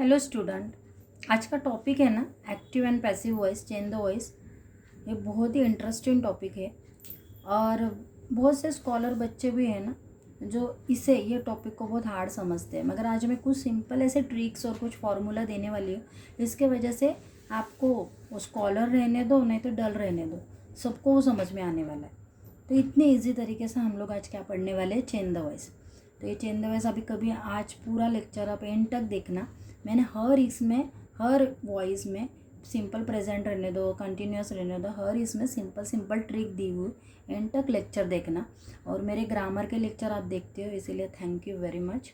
Hello student, आज का topic है ना active and passive voice, change the voice. ये बहुत ही इंटरेस्टिंग टॉपिक है और बहुत से स्कॉलर बच्चे भी हैं ना जो ये टॉपिक को बहुत हार्ड समझते हैं। मगर आज मैं कुछ सिंपल ऐसे ट्रिक्स और कुछ फार्मूला देने वाली हूँ, इसके वजह से आपको वो स्कॉलर रहने दो नहीं तो डल रहने दो, सबको वो समझ में आने वाला है। तो इतने ईजी तरीके से हम लोग आज क्या पढ़ने वाले हैं, चेंज द वॉइस। तो ये चेंज द वॉइस अभी कभी आज पूरा लेक्चर आप एंड तक देखना। मैंने हर वॉइस में सिंपल प्रेजेंट रहने दो, कंटिन्यूस रहने दो, हर इसमें सिंपल ट्रिक दी हुई, एंड तक लेक्चर देखना। और मेरे ग्रामर के लेक्चर आप देखते हो, इसीलिए थैंक यू वेरी मच।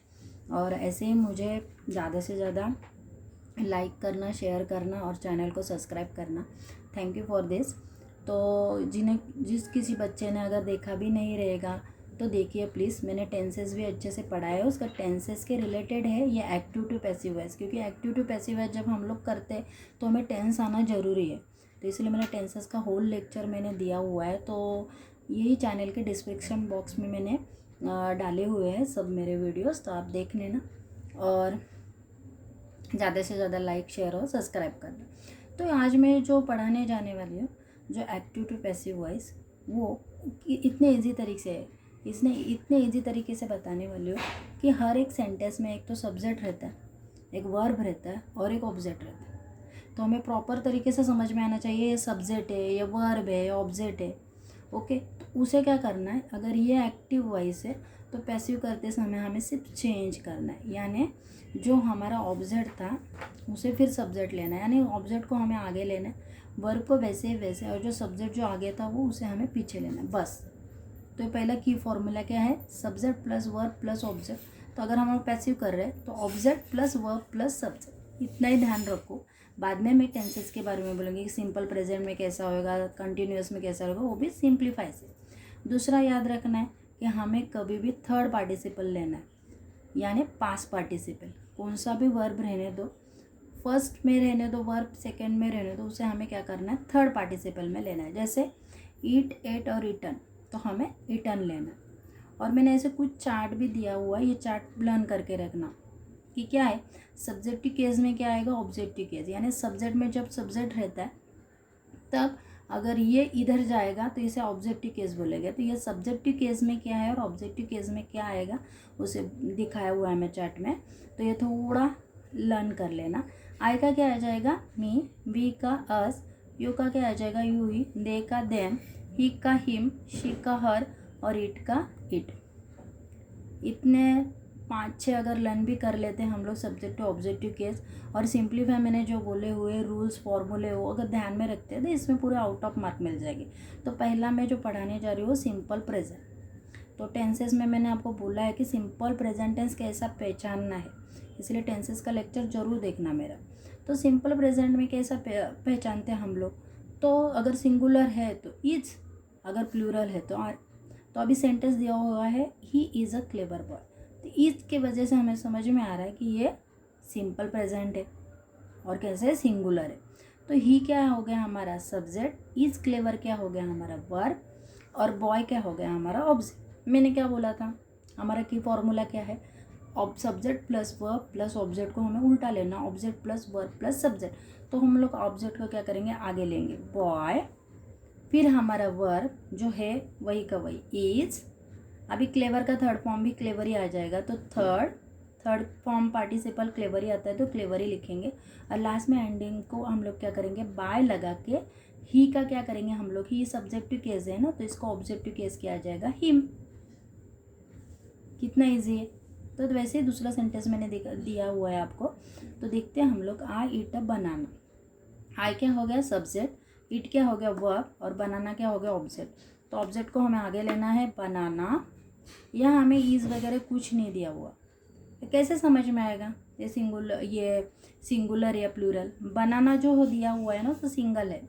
और ऐसे ही मुझे ज़्यादा से ज़्यादा लाइक करना, शेयर करना और चैनल को सब्सक्राइब करना। Thank you for this. तो जिस किसी बच्चे ने अगर देखा भी नहीं रहेगा तो देखिए प्लीज़, मैंने टेंसेस भी अच्छे से पढ़ाया है। उसका टेंसेस के रिलेटेड है ये एक्टिव टू पैसिव वॉइस, क्योंकि एक्टिव टू पैसिव वॉइस जब हम लोग करते हैं तो हमें टेंस आना ज़रूरी है। तो इसलिए मैंने टेंसेस का होल लेक्चर मैंने दिया हुआ है। तो यही चैनल के डिस्क्रिप्शन बॉक्स में मैंने डाले हुए हैं सब मेरे वीडियोस, तो आप देख लेना और ज़्यादा से ज़्यादा लाइक, शेयर और सब्सक्राइब करना। तो आज मैं जो पढ़ाने जाने वाली हूँ, जो एक्टिव टू पैसिव वॉइस, वो इतने इजी तरीके से बताने वाली हूँ कि हर एक सेंटेंस में एक तो सब्जेक्ट रहता है, एक वर्ब रहता है और एक ऑब्जेक्ट रहता है। तो हमें प्रॉपर तरीके से समझ में आना चाहिए ये सब्जेक्ट है, ये वर्ब है, ये ऑब्जेक्ट है। ओके, तो उसे क्या करना है, अगर ये एक्टिव वॉइस है तो पैसिव करते समय हमें सिर्फ चेंज करना है, यानी जो हमारा ऑब्जेक्ट था उसे फिर सब्जेक्ट लेना है, यानी ऑब्जेक्ट को हमें आगे लेना है, वर्ब को वैसे वैसे, और जो सब्जेक्ट जो आगे था वो उसे हमें पीछे लेना है, बस। तो पहला की फॉर्मूला क्या है, subject plus verb plus object. तो अगर हम लोग पैसिव कर रहे हैं तो object plus verb plus subject, इतना ही ध्यान रखो। बाद में मैं टेंसेस के बारे में बोलूँगी कि सिंपल प्रेजेंट में कैसा होगा, कंटिन्यूस में कैसा होगा, वो भी सिंप्लीफाई से। दूसरा याद रखना है कि हमें कभी भी थर्ड पार्टिसिपल लेना है, यानी पास्ट पार्टिसिपल। कौन सा भी वर्ब रहने दो, फर्स्ट में रहने दो वर्ब, सेकेंड में रहने दो, उसे हमें क्या करना है, थर्ड पार्टिसिपल में लेना है। जैसे ईट, एट और इटन, तो हमें इटन लेना है। और मैंने ऐसे कुछ चार्ट भी दिया हुआ है, ये चार्ट लर्न करके रखना कि क्या है, सब्जेक्टिव केस में क्या आएगा, ऑब्जेक्टिव केस, यानी सब्जेक्ट में जब सब्जेक्ट रहता है तब अगर ये इधर जाएगा तो इसे ऑब्जेक्टिव केस बोलेगा। तो ये सब्जेक्टिव केस में क्या है और ऑब्जेक्टिव केस में क्या आएगा उसे दिखाया हुआ है मैं चार्ट में। तो ये थोड़ा लर्न कर लेना। आई का क्या आ जाएगा, मी, वी का अस, यू का क्या आ जाएगा, यू ही, दे का देम, ही का हिम, शी का हर और इट का इट। इतने 5-6 अगर लर्न भी कर लेते हैं हम लोग सब्जेक्ट टू ऑब्जेक्टिव केस, और सिंप्लीफाई मैंने जो बोले हुए रूल्स फॉर्मूले वो अगर ध्यान में रखते हैं तो इसमें पूरे आउट ऑफ मार्क मिल जाएगी। तो पहला मैं जो पढ़ाने जा रही हूँ सिंपल प्रेजेंट। तो टेंसेस में मैंने आपको बोला है कि सिंपल प्रेजेंट टेंस कैसा पहचानना है, इसलिए टेंसेस का लेक्चर जरूर देखना मेरा। तो सिंपल प्रेजेंट में कैसा पहचानते हैं हम लोग, तो अगर सिंगुलर है तो इज, अगर प्लूरल है तो आर। तो अभी सेंटेंस दिया हुआ है he is a clever boy, तो इज के वजह से हमें समझ में आ रहा है कि ये सिंपल प्रेजेंट है और कैसे है, सिंगुलर है। तो ही क्या हो गया हमारा सब्जेक्ट, इज क्लेवर क्या हो गया हमारा वर्ब, और बॉय क्या हो गया हमारा ऑब्जेक्ट। मैंने क्या बोला था, हमारा की फॉर्मूला क्या है, subject plus verb plus object को हमें उल्टा लेना, object plus verb plus subject. तो हम लोग ऑब्जेक्ट को क्या करेंगे, आगे लेंगे बॉय, फिर हमारा वर्ब जो है वही का वही इज। अभी क्लेवर का थर्ड फॉर्म भी क्लेवर ही आ जाएगा, तो थर्ड फॉर्म पार्टिसिपल क्लेवर ही आता है तो क्लेवर ही लिखेंगे। और लास्ट में एंडिंग को हम लोग क्या करेंगे, बाय लगा के ही का क्या करेंगे हम लोग, ही सब्जेक्टिव केस है ना, तो इसको ऑब्जेक्टिव केस किया जाएगा हिम। कितना ईजी है। तो वैसे ही दूसरा सेंटेंस मैंने दिया हुआ है आपको, तो देखते हैं हम लोग। आई ईट अ बनाना, आई क्या हो गया सब्जेक्ट, ईट क्या हो गया वर्ब और बनाना क्या हो गया ऑब्जेक्ट। तो ऑब्जेक्ट को हमें आगे लेना है बनाना। यहाँ हमें ईज वगैरह कुछ नहीं दिया हुआ, तो कैसे समझ में आएगा ये सिंगुलर या प्लूरल। बनाना जो हो दिया हुआ है ना तो सिंगल है,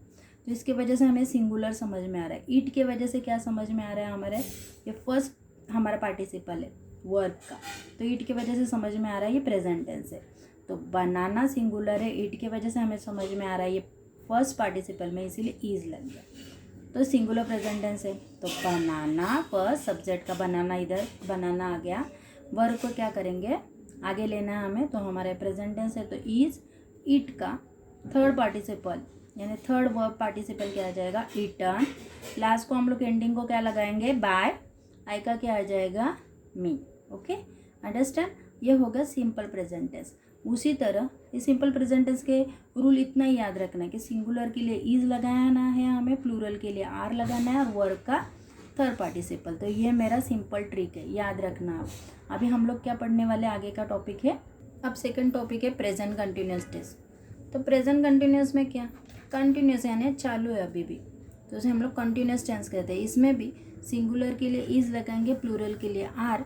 तो इसके वजह से हमें सिंगुलर समझ में आ रहा है। ईट के वजह से क्या समझ में आ रहा है हमारे, ये फर्स्ट हमारा पार्टिसिपल है वर्ब का, तो ईट की वजह से समझ में आ रहा है ये प्रेजेंट टेंस है। तो बनाना सिंगुलर है, ईट की वजह से हमें समझ में आ रहा है ये फर्स्ट पार्टिसिपल में, इसीलिए ईज लग गया। तो सिंगुलर प्रेजेंट टेंस है, तो बनाना फर्स्ट सब्जेक्ट का बनाना, इधर बनाना आ गया। वर्ब को क्या करेंगे आगे लेना है हमें, तो हमारा प्रेजेंट टेंस है तो इज, इट का थर्ड पार्टिसिपल यानी थर्ड वर्ब पार्टिसिपल क्या आ जाएगा, इटन। लास्ट को हम लोग एंडिंग को क्या लगाएंगे, बाय। आई का क्या आ जाएगा, मी। Okay, understand. ये होगा सिंपल प्रेजेंट टेंस। उसी तरह इस सिंपल प्रेजेंट टेंस के रूल इतना ही याद रखना है कि सिंगुलर के लिए इज लगाना है हमें, प्लूरल के लिए आर लगाना है, और वर्ब का थर्ड पार्टिसिपल। तो ये मेरा सिंपल ट्रिक है, याद रखना आप। अभी हम लोग क्या पढ़ने वाले, आगे का टॉपिक है, अब सेकंड टॉपिक है प्रेजेंट कंटिन्यूस टेंस। तो प्रेजेंट कंटिन्यूस में क्या, कंटिन्यूस यानी चालू है अभी भी, तो उसे हम लोग कंटिन्यूस टेंस कहते हैं। इसमें भी सिंगुलर के लिए इज लगाएंगे, प्लूरल के लिए आर,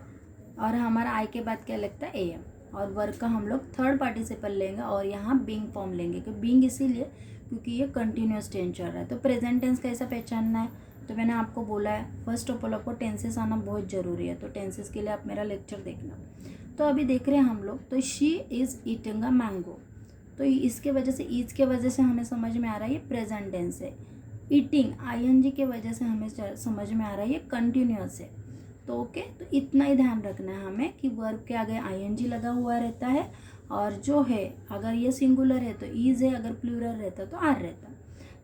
और हमारा आई के बाद क्या लगता है, एम, और वर्ब का हम लोग थर्ड पार्टिसिपल लेंगे और यहाँ बीइंग फॉर्म लेंगे। कि बीइंग इसीलिए क्योंकि ये कंटिन्यूस टेंस चल रहा है। तो प्रेजेंट टेंस कैसा पहचानना है, तो मैंने आपको बोला है फर्स्ट ऑफ ऑल आपको टेंसेस आना बहुत ज़रूरी है, तो टेंसेस के लिए आप मेरा लेक्चर देखना। तो अभी देख रहे हैं हम लोग, तो she is eating a mango, तो इसके वजह से, ईज के वजह से हमें समझ में आ रहा है ये प्रेजेंट टेंस है। ईटिंग आईएनजी के वजह से हमें समझ में आ रहा है ये कंटिन्यूस है। तो ओके, तो इतना ही ध्यान रखना है हमें कि वर्ब के आगे आईएनजी लगा हुआ रहता है, और जो है अगर ये सिंगुलर है तो इज है, अगर प्लूरल रहता तो आर रहता।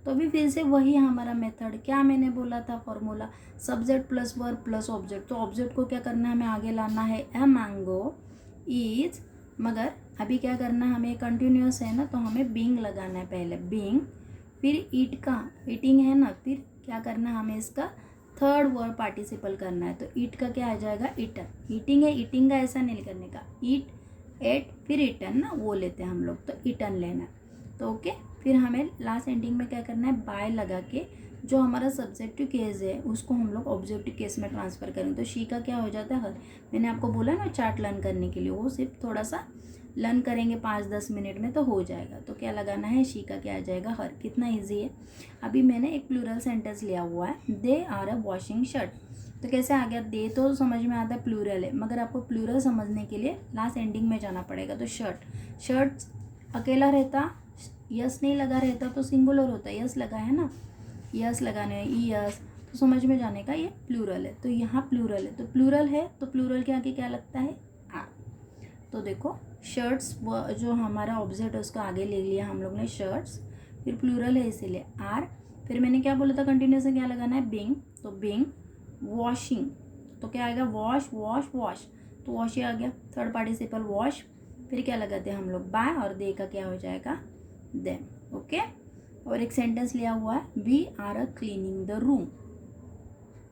तो अभी फिर से वही हमारा मेथड, क्या मैंने बोला था formula, subject plus verb plus object. तो ऑब्जेक्ट को क्या करना है, हमें आगे लाना है ए मैंगो इज, मगर अभी क्या करना है हमें, कंटिन्यूस है ना, तो हमें बीइंग लगाना है पहले, बीइंग, फिर ईट का, ईटिंग है ना, फिर क्या करना है हमें इसका थर्ड वर्ब पार्टिसिपल करना है। तो ईट का क्या आ जाएगा, ईटन। ईटिंग है, ईटिंग का ऐसा नहीं करने का, ईट, एट, फिर ईटन ना, वो लेते हैं हम लोग, तो ईटन लेना है। तो ओके, फिर हमें लास्ट एंडिंग में क्या करना है, बाय लगा के जो हमारा सब्जेक्टिव केस है उसको हम लोग ऑब्जेक्टिव केस में ट्रांसफ़र करेंगे। तो शी का क्या हो जाता है, हर। मैंने आपको बोला ना चार्ट लर्न करने के लिए, वो सिर्फ थोड़ा सा लर्न करेंगे 5-10 मिनट में तो हो जाएगा। तो क्या लगाना है, शी का क्या आ जाएगा, हर। कितना ईजी है। अभी मैंने एक प्लूरल सेंटेंस लिया हुआ है, they are a washing shirt. तो कैसे आ गया, दे तो समझ में आता है प्लूरल है, मगर आपको प्लूरल समझने के लिए लास्ट एंडिंग में जाना पड़ेगा। तो शर्ट, शर्ट अकेला रहता, यस नहीं लगा रहता तो सिंगुलर होता, यस लगा है ना, यस लगाने ई यस, तो समझ में जाने का ये प्लूरल है। तो यहाँ प्लूरल है, तो प्लूरल है तो प्लूरल के आगे क्या लगता है, आर। तो देखो शर्ट्स जो हमारा ऑब्जेक्ट है उसको आगे ले लिया हम लोग ने, शर्ट्स, फिर प्लूरल है इसीलिए आर। फिर मैंने क्या बोला था, कंटिन्यूस में क्या लगाना है, बीइंग, तो बीइंग वॉशिंग, तो क्या आएगा, वॉश वॉश वॉश, तो वॉश ही आ गया, थर्ड पार्टिसिपल वॉश। फिर क्या लगाते हैं हम लोग, बाय, और दे का क्या हो जाएगा, देन। ओके, और एक सेंटेंस लिया हुआ है, we are a cleaning the room.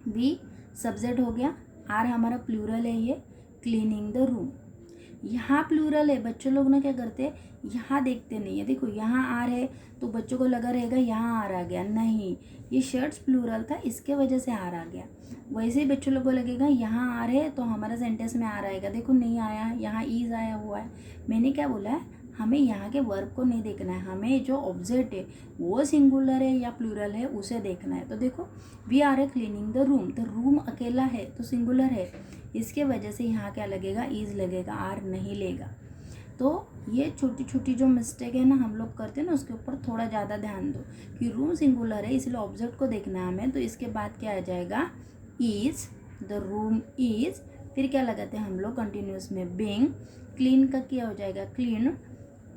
We subject हो गया, आर हमारा प्लूरल है ये, क्लीनिंग द रूम। यहाँ प्लूरल है, बच्चों लोग ना क्या करते हैं, यहाँ देखते नहीं है। देखो यहाँ आर है तो बच्चों को लगा रहेगा यहाँ आर आ गया, नहीं, ये शर्ट्स प्लूरल था इसके वजह से आर आ गया। वैसे ही बच्चों लोग को लगेगा यहाँ आर है तो हमारा सेंटेंस में आर आएगा, देखो नहीं आया, यहाँ ईज आया हुआ है। मैंने क्या बोला है, हमें यहाँ के वर्ब को नहीं देखना है, हमें जो ऑब्जेक्ट है वो सिंगुलर है या प्लूरल है उसे देखना है। तो देखो we are a cleaning the room, तो रूम अकेला है तो सिंगुलर है, इसके वजह से यहाँ क्या लगेगा, ईज लगेगा, आर नहीं लेगा। तो ये छोटी छोटी जो मिस्टेक है ना हम लोग करते हैं ना, उसके ऊपर थोड़ा ज़्यादा ध्यान दो कि रूम सिंगुलर है इसलिए ऑब्जेक्ट को देखना है हमें। तो इसके बाद क्या आ जाएगा, इज, द रूम इज, फिर क्या लगाते हैं हम लोग कंटिन्यूस में, बीइंग, क्लीन का क्या हो जाएगा, क्लीन,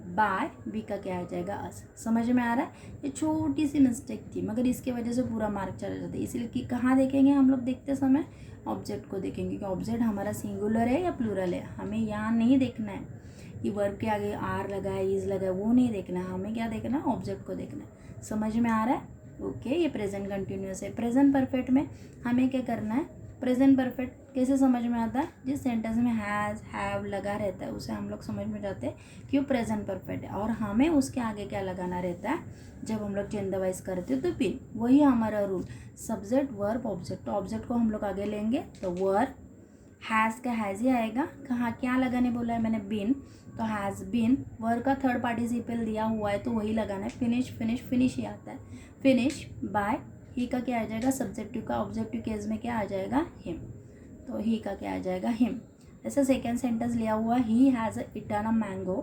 बाय, बी का क्या आ जाएगा, अस। समझ में आ रहा है, ये छोटी सी मिस्टेक थी मगर इसके वजह से पूरा मार्क चला जाता है। इसलिए कि कहाँ देखेंगे हम लोग देखते समय, ऑब्जेक्ट को देखेंगे कि ऑब्जेक्ट हमारा सिंगुलर है या प्लूरल है। हमें यहाँ नहीं देखना है कि वर्ब के आगे आर लगा है, इज लगा है, वो नहीं देखना है, हमें क्या देखना है, ऑब्जेक्ट को देखना है। समझ में आ रहा है, ओके। ये प्रेजेंट कंटिन्यूस है। प्रेजेंट परफेक्ट में हमें क्या करना है, प्रेजेंट परफेक्ट कैसे समझ में आता है, जिस सेंटेंस में हैज़ हैव लगा रहता है उसे हम लोग समझ में जाते हैं कि वो प्रेजेंट परफेक्ट है, और हमें उसके आगे क्या लगाना रहता है जब हम लोग जेंडर वाइज करते हैं, तो बिन। वही हमारा रूल, सब्जेक्ट वर्ब ऑब्जेक्ट, तो ऑब्जेक्ट को हम लोग आगे लेंगे तो वर्ब, हैज़ का हैज़ ही आएगा, कहाँ क्या लगाने बोला है मैंने, बिन, तो हैज़ बिन, वर्ब का थर्ड पार्टिसिपल दिया हुआ है तो वही लगाना है, फिनिश फिनिश फिनिश ही आता है, फिनिश, बाय, ही का क्या आ जाएगा, सब्जेक्टिव का, ऑब्जेक्टिव केस में क्या आ जाएगा, हिम, तो ही का क्या आ जाएगा, हिम। ऐसा सेकेंड सेंटेंस लिया हुआ, he has eaten a mango,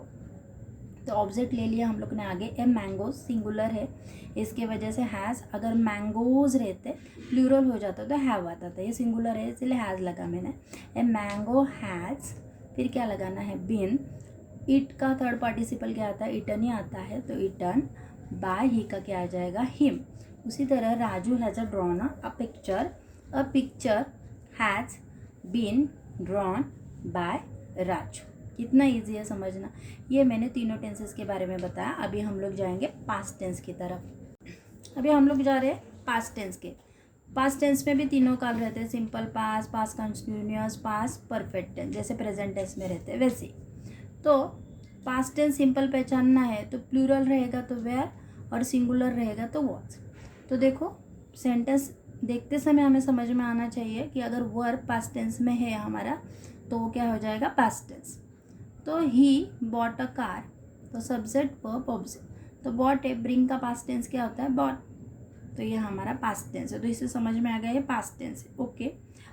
तो ऑब्जेक्ट ले लिया हम लोग ने आगे, ए मैंगो सिंगुलर है इसके वजह से हैज़, अगर मैंगोज रहते प्लूरल हो जाता तो हैव आता था, ये सिंगुलर है इसलिए हैज़ लगा मैंने, ए मैंगो हैज़ फिर क्या लगाना है, बिन। इट का थर्ड पार्टिसिपल क्या आता है, इटन ही आता है, तो इटन। बाय ही का क्या आ जाएगा, हिम। उसी तरह Raju has a drawn a picture has been drawn by Raju. कितना ईजी है समझना। ये मैंने तीनों टेंसेस के बारे में बताया। अभी हम लोग जाएंगे पास्ट टेंस की तरफ। अभी हम लोग जा रहे हैं पास्ट टेंस के। पास्ट टेंस में भी तीनों काल रहते हैं, simple past, past continuous, past perfect tense, जैसे प्रेजेंट टेंस में रहते हैं वैसे। तो पास्ट टेंस सिंपल पहचानना है तो प्लूरल रहेगा तो वेयर, और सिंगुलर रहेगा तो वॉज। तो देखो सेंटेंस देखते समय हमें समझ में आना चाहिए कि अगर वर्ब पास्ट टेंस में है हमारा तो वो क्या हो जाएगा, पास्ट टेंस। तो ही बॉट अ कार, तो सब्जेक्ट वर्ब ऑब्जेक्ट। तो बॉट है, ब्रिंग का पास्ट टेंस क्या होता है, बॉट। तो ये हमारा पास्ट टेंस है, तो इसे समझ में आ गया ये पास्ट टेंस है। ओके,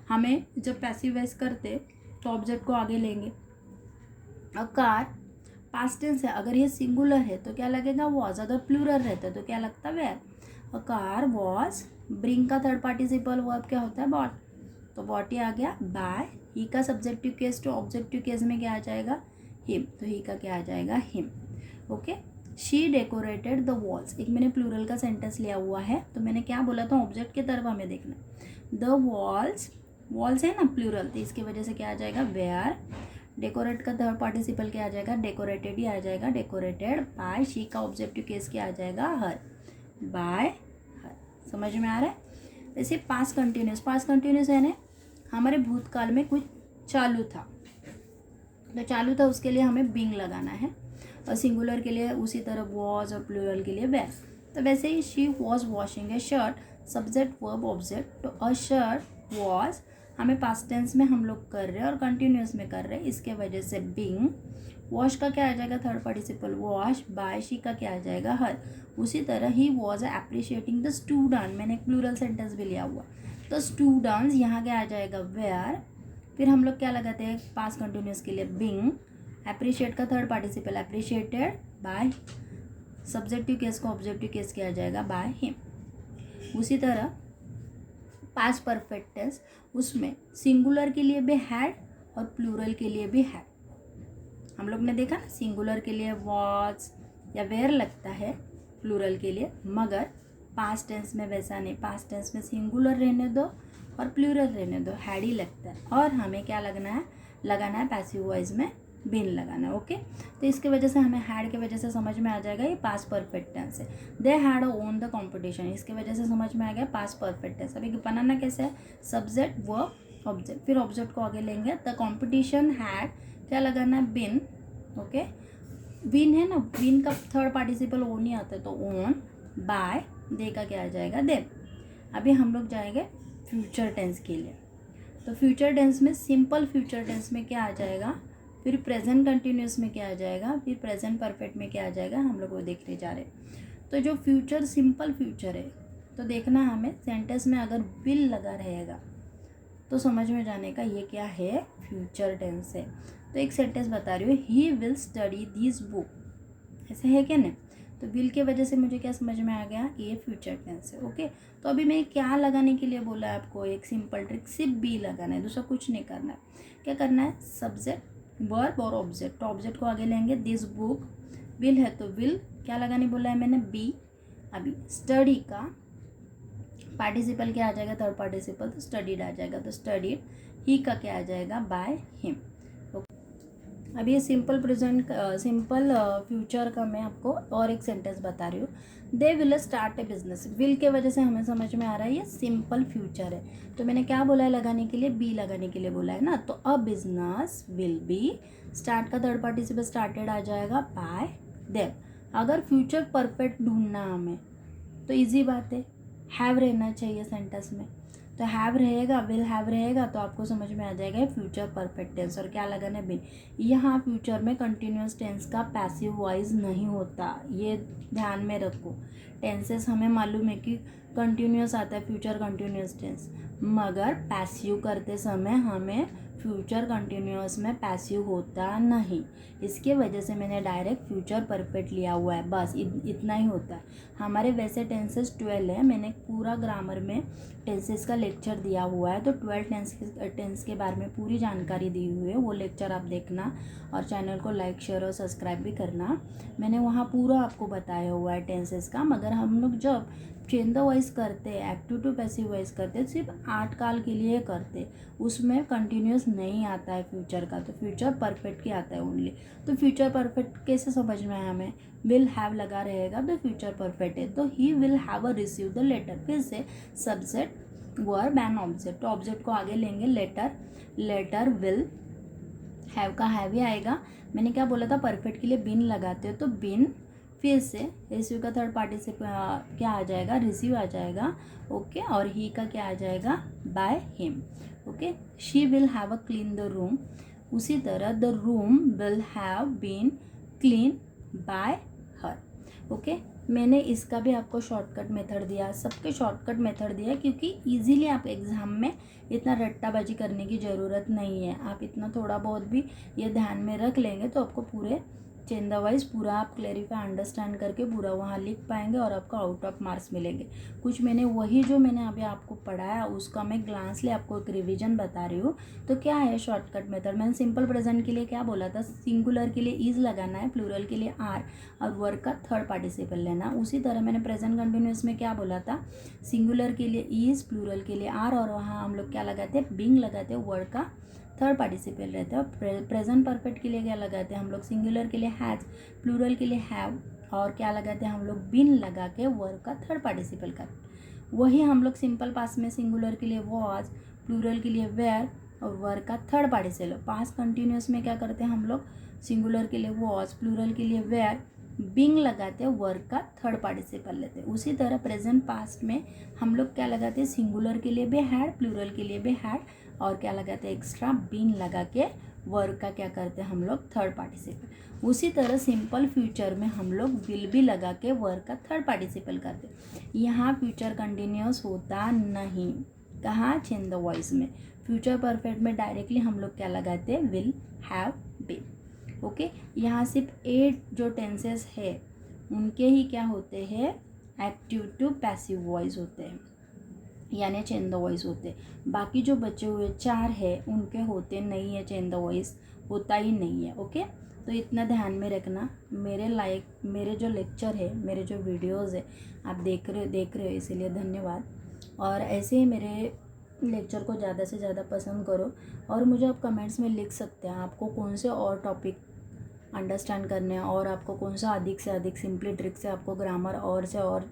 हमें जब पैसिव वॉइस करते तो ऑब्जेक्ट को आगे लेंगे। अ कार पास्ट टेंस है, अगर ये सिंगुलर है तो क्या लगेगा, वॉज। अगर प्लूरल रहता है तो क्या लगता है, where. A car was, bring का थर्ड पार्टिसिपल वर्ब क्या होता है, बॉट। तो बॉट ही आ गया। बाय ही का subjective case to objective case में क्या आ जाएगा, हिम। तो ही का क्या आ जाएगा, him. Okay, she decorated the walls. एक मैंने प्लूरल का सेंटेंस लिया हुआ है, तो मैंने क्या बोला था, ऑब्जेक्ट की तरफ हमें देखना। द वॉल्स, वॉल्स है ना प्लूरल, तो इसकी वजह से क्या आ जाएगा, वेयर। डेकोरेट का थर्ड पार्टिसिपल क्या आ जाएगा, डेकोरेटेड ही आ जाएगा, डेकोरेटेड बाय। शी का ऑब्जेक्टिव केस क्या आ जाएगा, हर, बाय हर। समझ में आ रहा है। वैसे पास्ट कंटिन्यूस है ना, हमारे भूतकाल में कुछ चालू था, तो चालू था उसके लिए हमें बीइंग लगाना है, और सिंगुलर के लिए उसी तरह वॉज, और प्लूरल के लिए वेयर। तो वैसे ही she was washing a shirt, subject verb object. तो अ शर्ट वॉज हमें पास्ट टेंस में हम लोग कर रहे हैं और कंटिन्यूस में कर रहे हैं, इसके वजह से बीइंग। वॉश का क्या आ जाएगा, third participle wash. By she का क्या आ जाएगा, हर। उसी तरह he was appreciating the student, मैंने एक प्लूरल सेंटेंस भी लिया हुआ। तो स्टूडेंट्स यहाँ क्या आ जाएगा, वेयर। फिर हम लोग क्या लगाते हैं पास्ट कंटिन्यूस के लिए, बीइंग। अप्रिशिएट का third participle appreciated by, subjective case का ऑब्जेक्टिव केस क्या आ जाएगा, बाय हिम। उसी तरह पास्ट परफेक्ट टेंस, उसमें सिंगुलर के लिए भी हैड और प्लूरल के लिए भी हैड। हम लोग ने देखा ना, सिंगुलर के लिए वॉज या वेयर लगता है, प्लूरल के लिए, मगर पास्ट टेंस में वैसा नहीं। पास्ट टेंस में सिंगुलर रहने दो और प्लूरल रहने दो, हैड ही लगता है। और हमें क्या लगाना है पैसिव वॉइस में बिन लगाना है। ओके, तो इसके वजह से हमें हैड के वजह से समझ में आ जाएगा ये पास्ट परफेक्ट टेंस है। They had own the competition, इसके वजह से समझ में आ गया पास्ट परफेक्ट टेंस। अभी बनाना कैसे है, सब्जेक्ट वर्ब ऑब्जेक्ट, फिर ऑब्जेक्ट को आगे लेंगे। द कंपटीशन हैड क्या लगाना है, बिन। ओके, बिन है ना, बिन का थर्ड पार्टिसिपल ओन ही आता है, तो ओन। बाय दे का क्या आ जाएगा, देम। अभी हम लोग जाएंगे फ्यूचर टेंस के लिए। तो फ्यूचर टेंस में सिंपल फ्यूचर टेंस में क्या आ जाएगा, फिर प्रेजेंट कंटिन्यूस में क्या आ जाएगा, फिर प्रेजेंट परफेक्ट में क्या आ जाएगा, हम लोग वो देखने जा रहे हैं। तो जो फ्यूचर सिंपल फ्यूचर है, तो देखना हमें सेंटेंस में अगर विल लगा रहेगा तो समझ में जाने का ये क्या है, फ्यूचर टेंस है। तो एक सेंटेंस बता रही हूँ, he will study this book, ऐसे है क्या नहीं। तो विल के वजह से मुझे क्या समझ में आ गया, ये फ्यूचर टेंस है। ओके, तो अभी मैं क्या लगाने के लिए बोला है आपको, एक सिंपल ट्रिक, सिर्फ बी लगाना है, दूसरा कुछ नहीं करना है। क्या करना है, सब्जेक्ट वर्ब और ऑब्जेक्ट। तो ऑब्जेक्ट को आगे लेंगे, दिस बुक। विल है तो विल क्या लगाने बोला है मैंने, बी। अभी स्टडी का पार्टिसिपल क्या आ जाएगा, थर्ड पार्टिसिपल, तो स्टडीड आ जाएगा, तो स्टडीड। ही का क्या आ जाएगा, बाय हिम। अभी ये सिंपल प्रेजेंट सिंपल फ्यूचर का मैं आपको और एक सेंटेंस बता रही हूँ। They will start A business, will के वजह से हमें समझ में आ रहा है ये सिंपल फ्यूचर है। तो मैंने क्या बोला है लगाने के लिए, बी लगाने के लिए बोला है ना। तो a business will be, start का थर्ड पार्टिसिपल स्टार्टेड आ जाएगा, बाय देम। अगर फ्यूचर परफेक्ट ढूंढना हमें तो इजी बात है, हैव रहना चाहिए सेंटेंस में। तो हैव रहेगा, विल हैव रहेगा, तो आपको समझ में आ जाएगा फ्यूचर परफेक्ट टेंस। और क्या लगाना है, बिन। यहाँ फ्यूचर में कंटिन्यूस टेंस का पैसिव वॉइस नहीं होता, ये ध्यान में रखो। टेंसेस हमें मालूम है कि कंटिन्यूस आता है फ्यूचर कंटिन्यूस टेंस, मगर पैसिव करते समय हमें फ्यूचर कंटिन्यूअस में पैसिव होता नहीं। इसके वजह से मैंने डायरेक्ट फ्यूचर परफेक्ट लिया हुआ है, बस इतना ही होता है। हमारे वैसे टेंसेस 12 है, मैंने पूरा ग्रामर में टेंसेस का लेक्चर दिया हुआ है, तो 12 टेंस के बारे में पूरी जानकारी दी हुई है। वो लेक्चर आप देखना और चैनल को लाइक शेयर और सब्सक्राइब भी करना। मैंने वहाँ पूरा आपको बताया हुआ है टेंसेस का। मगर हम लोग जब चेंज द वॉइस करते, एक्टिव टू पैसिव वॉइस करते, सिर्फ 8 काल के लिए करते, उसमें कंटिन्यूस नहीं आता है फ्यूचर का, तो फ्यूचर परफेक्ट ही आता है ओनली। तो फ्यूचर परफेक्ट कैसे समझ में आया हमें? विल हैव लगा रहेगा तो फ्यूचर परफेक्ट है, तो he will have a receive the letter. फिर से सब्जेक्ट वर्ब एंड ऑब्जेक्ट, तो ऑब्जेक्ट को आगे लेंगे लेटर विल, हैव का हैव ही आएगा। मैंने क्या बोला था, परफेक्ट के लिए बिन लगाते हो तो बिन, फिर से रिसीव का थर्ड पार्टी से क्या आ जाएगा, रिसीव आ जाएगा। ओके, और ही का क्या आ जाएगा, by him. Okay, she will have a clean the room, उसी तरह the room will have been clean by her. Okay, मैंने इसका भी आपको शॉर्टकट मेथड दिया, सबके शॉर्टकट मेथड दिया, क्योंकि इजीली आप एग्ज़ाम में इतना रट्टाबाजी करने की ज़रूरत नहीं है। आप इतना थोड़ा बहुत भी ये ध्यान में रख लेंगे तो आपको पूरे चेंदा वाइज पूरा आप क्लेरिफाई अंडरस्टैंड करके पूरा वहाँ लिख पाएंगे और आपको आउट ऑफ मार्क्स मिलेंगे। कुछ मैंने वही जो मैंने अभी आपको पढ़ाया उसका मैं ग्लांस ले आपको एक रिवीजन बता रही हूँ। तो क्या है शॉर्टकट मेथड? मैंने सिंपल प्रेजेंट के लिए क्या बोला था, सिंगुलर के लिए इज लगाना है, प्लूरल के लिए आर, और वर्ब का थर्ड पार्टिसिपल लेना। उसी तरह मैंने प्रेजेंट कंटिन्यूअस में क्या बोला था, सिंगुलर के लिए इज, प्लूरल के लिए आर, और वहाँ हम लोग क्या लगाते हैं, बिंग लगाते हैं, वर्ब का थर्ड पार्टिसिपल रहता है। प्रेजेंट परफेक्ट के लिए क्या लगाते हैं हम लोग, सिंगुलर के लिए हैज, प्लूरल के लिए हैव, और क्या लगाते हैं हम लोग, बिन लगा के वर्ब का थर्ड पार्टिसिपल कर। वही हम लोग सिंपल पास्ट में सिंगुलर के लिए वॉज, प्लूरल के लिए वेयर, और वर्ब का थर्ड पार्टिसिपल। पास्ट कंटिन्यूअस में क्या करते हैं हम लोग, सिंगुलर के लिए वॉज, प्लूरल के लिए वेयर, बिंग लगाते हैं, वर्ब का थर्ड पार्टिसिपल लेते हैं। उसी तरह प्रेजेंट पास्ट में हम लोग क्या लगाते हैं, सिंगुलर के लिए भी हैड, प्लूरल के लिए भी हैड, और क्या लगाते हैं एक्स्ट्रा, बीन लगा के वर्ब का क्या करते हैं हम लोग, थर्ड पार्टिसिपल। उसी तरह सिंपल फ्यूचर में हम लोग विल भी लगा के वर्ब का थर्ड पार्टिसिपल करते हैं। यहाँ फ्यूचर कंटिन्यूअस होता नहीं, कहाँ, चेंज द वॉइस में। फ्यूचर परफेक्ट में डायरेक्टली हम लोग क्या लगाते हैं, विल, हैव, बीन। ओके, यहाँ सिर्फ 8 जो टेंसेस है उनके ही क्या होते हैं, एक्टिव टू पैसिव वॉइस होते हैं, यानी चेंज द वॉइस होते। बाकी जो बचे हुए 4 है उनके होते नहीं है, चेंज द वॉइस होता ही नहीं है। ओके, तो इतना ध्यान में रखना। मेरे जो लेक्चर है, मेरे जो वीडियोस है आप देख रहे हो इसीलिए धन्यवाद। और ऐसे ही मेरे लेक्चर को ज़्यादा से ज़्यादा पसंद करो, और मुझे आप कमेंट्स में लिख सकते हैं आपको कौन से और टॉपिक अंडरस्टैंड करने हैं, और आपको कौन सा अधिक से अधिक सिंपली ट्रिक से आपको ग्रामर और से और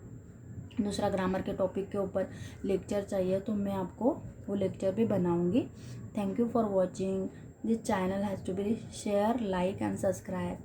दूसरा ग्रामर के टॉपिक के ऊपर लेक्चर चाहिए, तो मैं आपको वो लेक्चर भी बनाऊंगी। Thank you for watching this channel has to be share, like and subscribe.